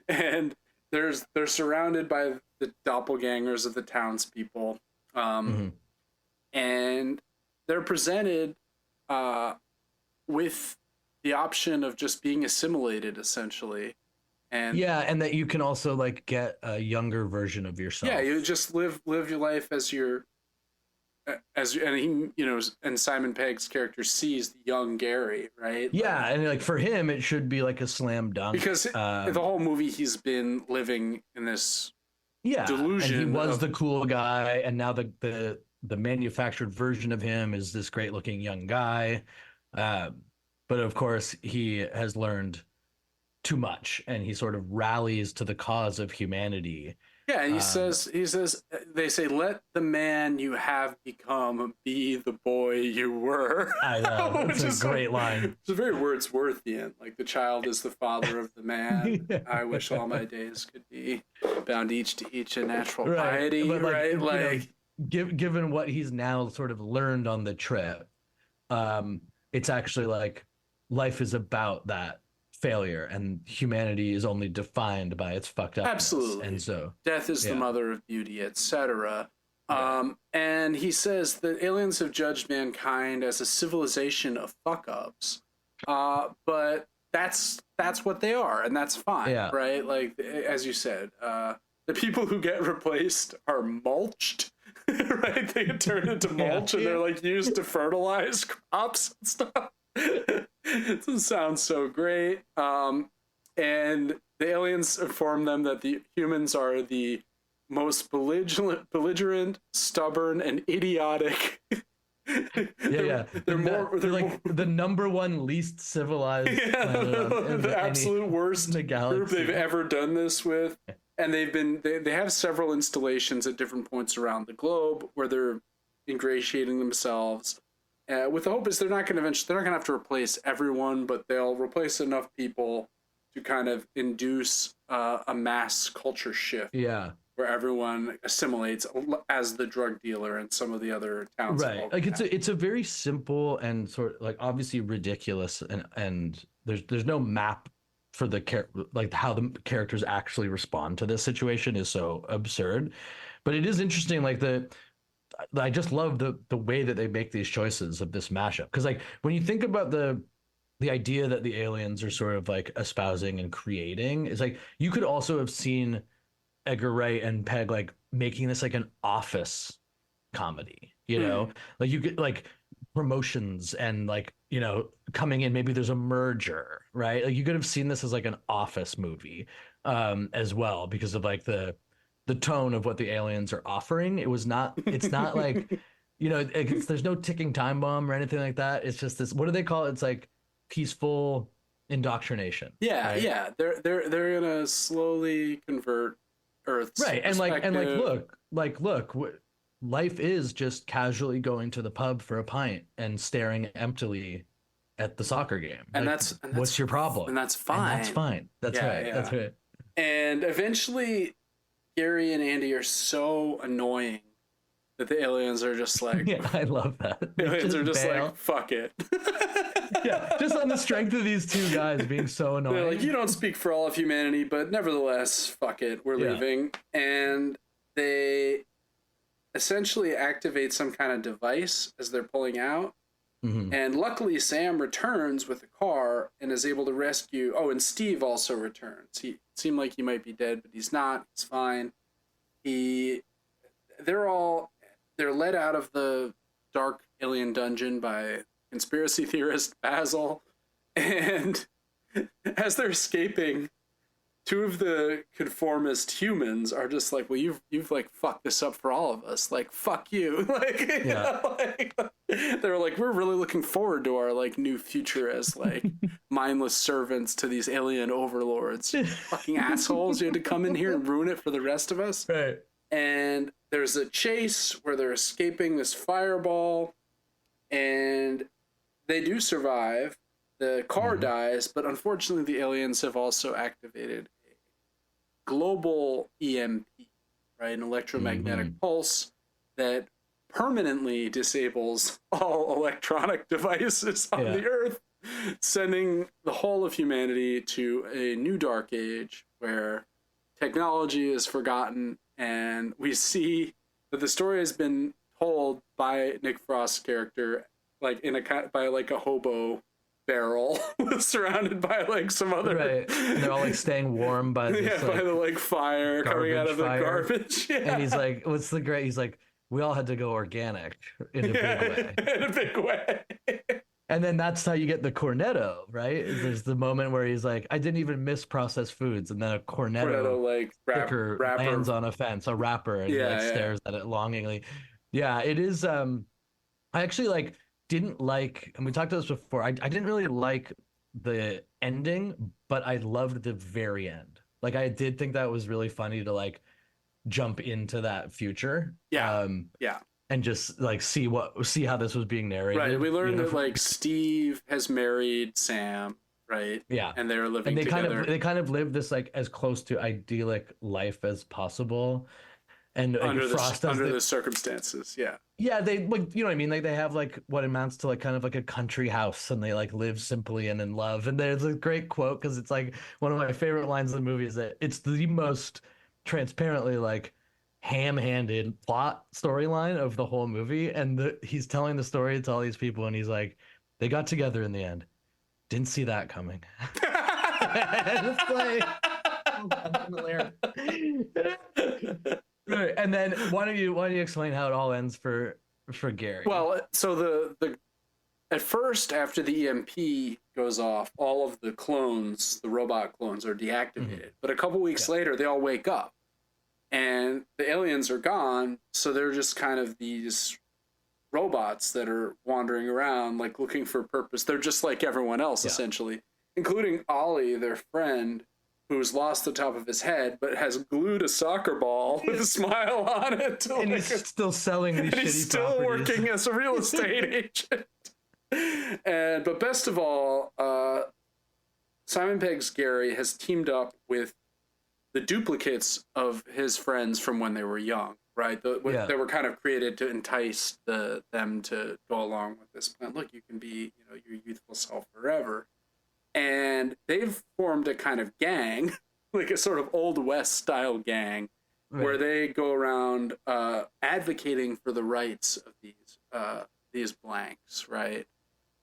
and they're surrounded by the doppelgangers of the townspeople, and they're presented with the option of just being assimilated, essentially. And and that you can also like get a younger version of yourself. Yeah, you just live your life as and he, and Simon Pegg's character sees the young Gary, right? Yeah, and like for him, it should be like a slam dunk because the whole movie he's been living in this delusion. And he was the cool guy, and now the manufactured version of him is this great looking young guy. But of course he has learned too much, and he sort of rallies to the cause of humanity. Yeah, and he says, they say, "Let the man you have become be the boy you were." I know. It's a great line. It's a very Wordsworthian. Like, the child is the father of the man. Yeah. I wish all my days could be bound each to each in natural piety, right? Like, given what he's now sort of learned on the trip, it's actually like life is about that failure, and humanity is only defined by its fucked up. Absolutely. And so death is the mother of beauty, etc. And he says that aliens have judged mankind as a civilization of fuck-ups, but that's what they are, and that's fine, right? Like, as you said, the people who get replaced are mulched. Right, they get turned into mulch, and they're like used to fertilize crops and stuff. It sounds so great. And the aliens inform them that the humans are the most belligerent, stubborn, and idiotic. They're like the number one least civilized. The absolute worst group they've ever done this with. And they have several installations at different points around the globe where they're ingratiating themselves. With the hope is they're not going to have to replace everyone, but they'll replace enough people to kind of induce a mass culture shift. Yeah, where everyone assimilates as the drug dealer and some of the other towns. Right, like it's a very simple and sort of like obviously ridiculous, and there's no map for like how the characters actually respond to this situation is so absurd, But it is interesting, like I just love the way that they make these choices of this mashup. Because like when you think about the idea that the aliens are sort of like espousing and creating, is like you could also have seen Edgar Wright and Peg like making this like an office comedy, you know, like you get like promotions and like, you know, coming in, maybe there's a merger, right? Like you could have seen this as like an office movie as well, because of like the tone of what the aliens are offering. It's not like, you know, there's no ticking time bomb or anything like that. It's just this, what do they call it? It's like peaceful indoctrination. Yeah, right? yeah. They're gonna slowly convert Earth's Right. Look, life is just casually going to the pub for a pint and staring emptily at the soccer game. And like, that's what's your problem? And that's fine. And that's fine. That's yeah, right. Yeah. That's right. And eventually Gary and Andy are so annoying that the aliens are just like, yeah, I love that. The aliens are just bail. like, fuck it. Yeah, just on the strength of these two guys being so annoying. They're like, you don't speak for all of humanity, but nevertheless, fuck it, we're leaving. And they essentially activate some kind of device as they're pulling out. Mm-hmm. And luckily, Sam returns with the car and is able to rescue. Oh, and Steve also returns. He seemed like he might be dead, but he's not. He's fine. They're let out of the dark alien dungeon by conspiracy theorist Basil, and as they're escaping, two of the conformist humans are just like, well, you've like fucked this up for all of us. Like, fuck you. Like, you know, like, they're like, we're really looking forward to our like new future as like mindless servants to these alien overlords. Fucking assholes, you had to come in here and ruin it for the rest of us. Right. And there's a chase where they're escaping this fireball, and they do survive. The car dies, but unfortunately the aliens have also activated a global EMP, right? An electromagnetic pulse that permanently disables all electronic devices on the Earth, sending the whole of humanity to a new dark age where technology is forgotten, and we see that the story has been told by Nick Frost's character, like by like a hobo barrel surrounded by like some other and they're all like staying warm by this, by the like fire coming out of the garbage. And he's like, he's like, we all had to go organic in a big way. In a big way. And then that's how you get the cornetto, right? There's the moment where he's like, I didn't even miss processed foods, and then a cornetto like sticker lands on a fence, a wrapper, and he like stares at it longingly. Yeah, it is. I actually like didn't like, and we talked about this before. I didn't really like the ending, but I loved the very end. Like I did think that was really funny to like jump into that future. Yeah. And just like see how this was being narrated. Right. We learned that like Steve has married Sam, right? Yeah. And they're living together. They kind of live this like as close to idyllic life as possible. And like, under the circumstances, yeah, they like, you know what I mean, like they have like what amounts to like kind of like a country house, and they like live simply and in love. And there's a great quote, because it's like one of my favorite lines of the movie is that it's the most transparently like ham-handed plot storyline of the whole movie, and he's telling the story to all these people, and he's like, they got together in the end, didn't see that coming. And it's like, oh, that's hilarious. Right. And then why don't you explain how it all ends for Gary? Well, so the at first, after the EMP goes off, all of the clones, the robot clones, are deactivated. But a couple weeks later, they all wake up, and the aliens are gone. So they're just kind of these robots that are wandering around, like looking for purpose. They're just like everyone else, essentially, including Ollie, their friend, who's lost the top of his head, but has glued a soccer ball with a smile on it. And he's still selling these shitty properties. He's still working as a real estate agent. But best of all, Simon Pegg's Gary has teamed up with the duplicates of his friends from when they were young, right? They were kind of created to entice them to go along with this plan. Look, you can be, your youthful self forever. And they've formed a kind of gang, like a sort of Old West style gang, where they go around advocating for the rights of these blanks, right?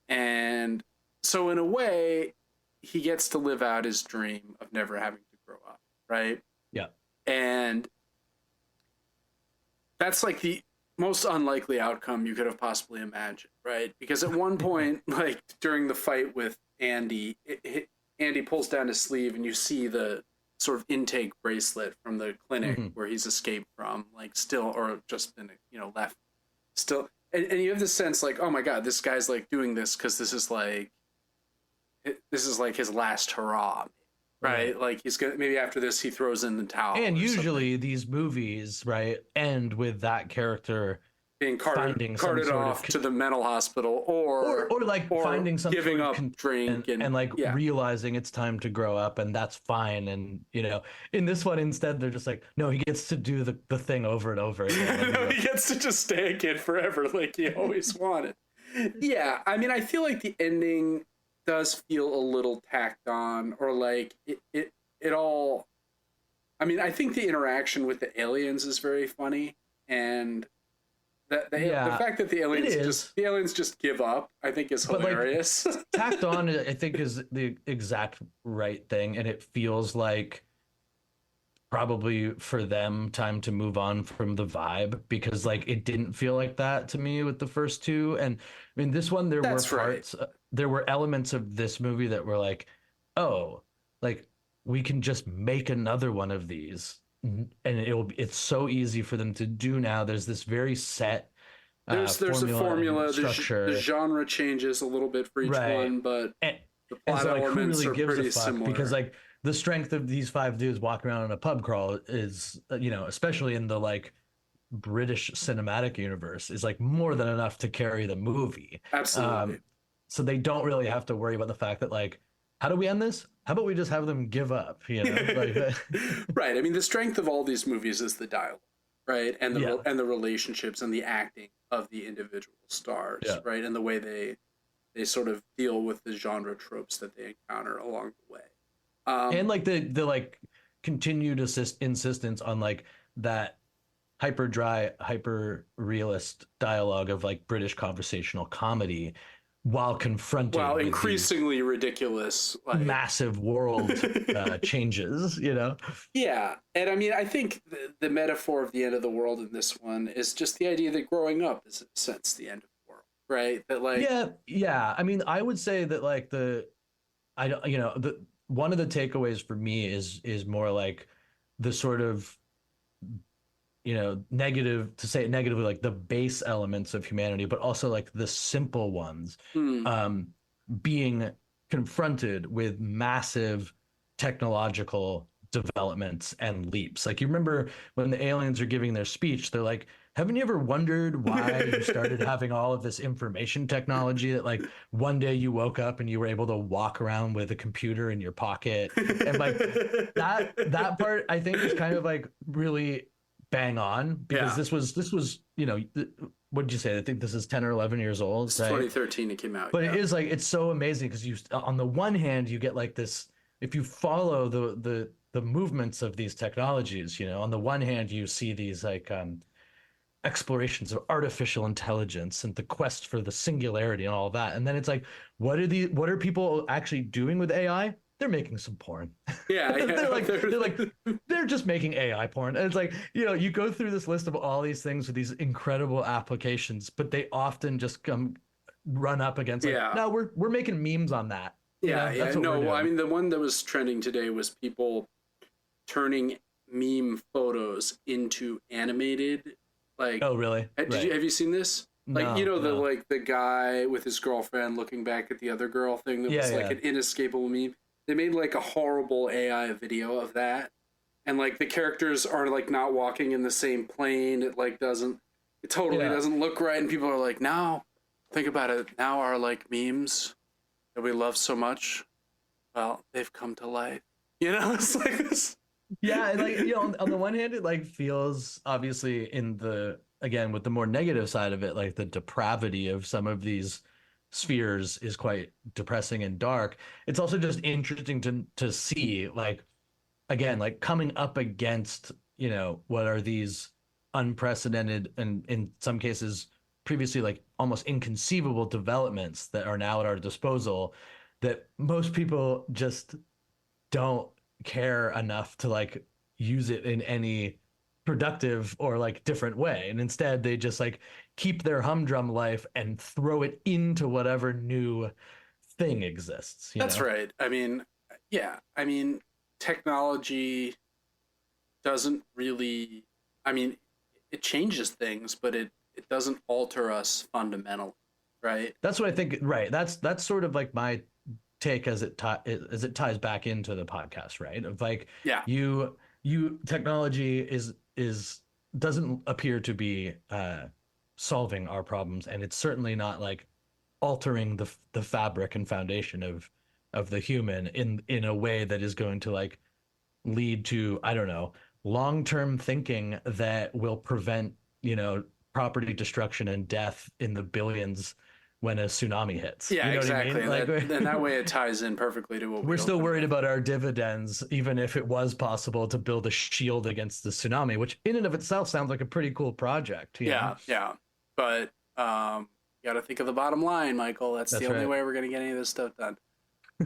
And so in a way, he gets to live out his dream of never having to grow up, right? Yeah. And that's like the most unlikely outcome you could have possibly imagined, right? Because at one point, like during the fight with Andy, Andy pulls down his sleeve and you see the sort of intake bracelet from the clinic where he's escaped from, like still, or just been, left still. And you have this sense like, oh my God, this guy's like doing this because this is like his last hurrah, right? Like he's gonna, maybe after this he throws in the towel. And usually these movies, right, end with that character being carted off to the mental hospital, or finding some giving up drink and like realizing it's time to grow up, and that's fine. And in this one instead they're just like, no, he gets to do the thing over and over again. He gets to just stay a kid forever like he always wanted. Yeah, I mean, I feel like the ending does feel a little tacked on, or like it all. I mean, I think the interaction with the aliens is very funny, and the fact that the aliens just give up, I think, is hilarious. But like, tacked on, I think, is the exact right thing, and it feels like probably for them time to move on from the vibe, because like it didn't feel like that to me with the first two. And I mean, this one, there were elements of this movie that were like, oh, like we can just make another one of these, and it's so easy for them to do now. There's this very set there's a formula. The genre changes a little bit for each one, but the plot elements are pretty similar. Because like the strength of these five dudes walking around in a pub crawl is, especially in the like British cinematic universe, is like more than enough to carry the movie. Absolutely. So they don't really have to worry about the fact that like, how do we end this? How about we just have them give up? Right. I mean, the strength of all these movies is the dialogue, right, and the relationships and the acting of the individual stars, right, and the way they sort of deal with the genre tropes that they encounter along the way. And like the like continued insistence on like that hyper dry, hyper realist dialogue of like British conversational comedy, while confronting increasingly ridiculous, like massive world changes, Yeah, and I mean, I think the metaphor of the end of the world in this one is just the idea that growing up is, in a sense, the end of the world, right? That like yeah. I mean, I would say that like one of the takeaways for me is more like the sort of negative, to say it negatively, like the base elements of humanity, but also like the simple ones being confronted with massive technological developments and leaps. Like, you remember when the aliens are giving their speech, they're like, haven't you ever wondered why you started having all of this information technology, that like one day you woke up and you were able to walk around with a computer in your pocket? And like that part, I think, is kind of like really bang on, because this was what did you say? I think this is 10 or 11 years old. It's 2013 it came out. But it is like, it's so amazing because you, on the one hand, you get like this, if you follow the movements of these technologies, on the one hand, you see these like explorations of artificial intelligence and the quest for the singularity and all that. And then it's like, what are people actually doing with AI? They're making some porn. Yeah, they're just making AI porn. And it's like, you go through this list of all these things with these incredible applications, but they often just run up against like, no, we're making memes on that. I mean, the one that was trending today was people turning meme photos into animated. Like, oh really? Have you seen this? Like, the guy with his girlfriend looking back at the other girl thing that was like an inescapable meme. They made like a horrible AI video of that, and like the characters are like not walking in the same plane. It like doesn't look right, and people are like, now think about it. Now our like memes that we love so much, well, they've come to life. It's like this. Yeah, and like on the one hand, it like feels obviously again with the more negative side of it, like the depravity of some of these spheres is quite depressing and dark. It's also just interesting to see, like, again, like coming up against what are these unprecedented and in some cases previously like almost inconceivable developments that are now at our disposal that most people just don't care enough to like use it in any productive or like different way, and instead they just like keep their humdrum life and throw it into whatever new thing exists. That's right. I mean, yeah, I mean, technology doesn't really, I mean, it changes things, but it doesn't alter us fundamentally, right? That's what I think. Right. That's sort of like my take as it ties back into the podcast, right? Of like, yeah, you technology is doesn't appear to be solving our problems, and it's certainly not like altering the fabric and foundation of the human in a way that is going to like lead to, I don't know, long-term thinking that will prevent, property destruction and death in the billions when a tsunami hits. Yeah, exactly. I mean? And that way it ties in perfectly to what we're still worried about our dividends, even if it was possible to build a shield against the tsunami, which in and of itself sounds like a pretty cool project. Yeah. But you got to think of the bottom line, Michael. That's the only way we're going to get any of this stuff done.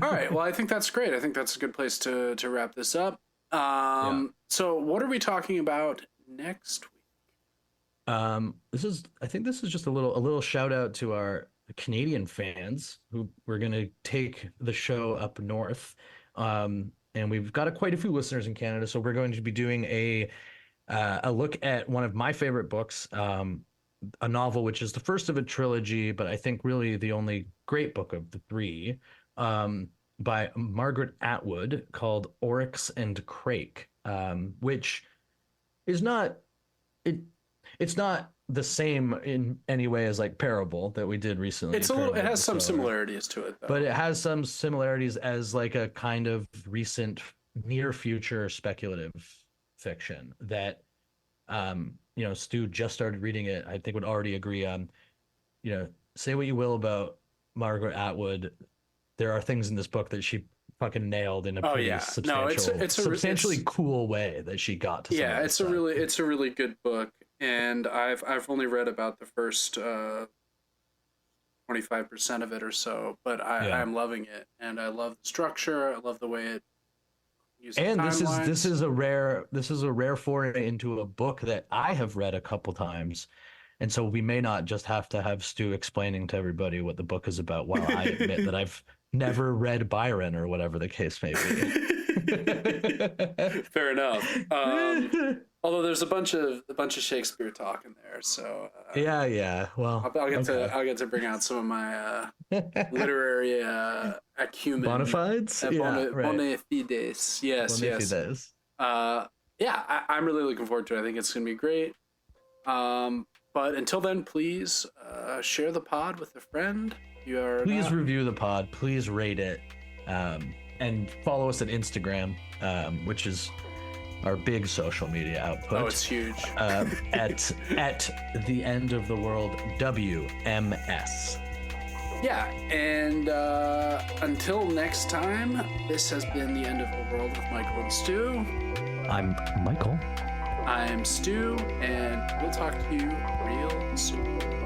All right. Well, I think that's great. I think that's a good place to wrap this up. So what are we talking about next week? I think this is just a little shout out to our Canadian fans who we're going to take the show up north. And we've got quite a few listeners in Canada. So we're going to be doing a look at one of my favorite books, a novel, which is the first of a trilogy, but I think really the only great book of the three, by Margaret Atwood, called Oryx and Crake, which is not it's not the same in any way as like Parable that we did recently. It has some similarities to it, though. But it has some similarities as like a kind of recent near future speculative fiction that Stu just started reading it. I think would already agree on, say what you will about Margaret Atwood, there are things in this book that she fucking nailed in a pretty substantially cool way that she got to. Yeah, it's a really good book, and I've only read about the first 25% of it or so, but I'm loving it, and I love the structure. I love the way it uses timelines. This is a rare foray into a book that I have read a couple times. And so we may not just have to have Stu explaining to everybody what the book is about while I admit that I've never read Byron or whatever the case may be. Fair enough. Although there's a bunch of Shakespeare talk in there, so yeah. Well, I'll get to bring out some of my literary acumen. Bonafides, bona fides. Yes. Fides. I'm really looking forward to it. I think it's gonna be great. But until then, please share the pod with a friend. Please review the pod. Please rate it. And follow us at Instagram, which is our big social media output. Oh, it's huge. At the end of the world WMS. Yeah, and until next time, this has been the end of the world with Michael and Stu. I'm Michael. I'm Stu, and we'll talk to you real soon.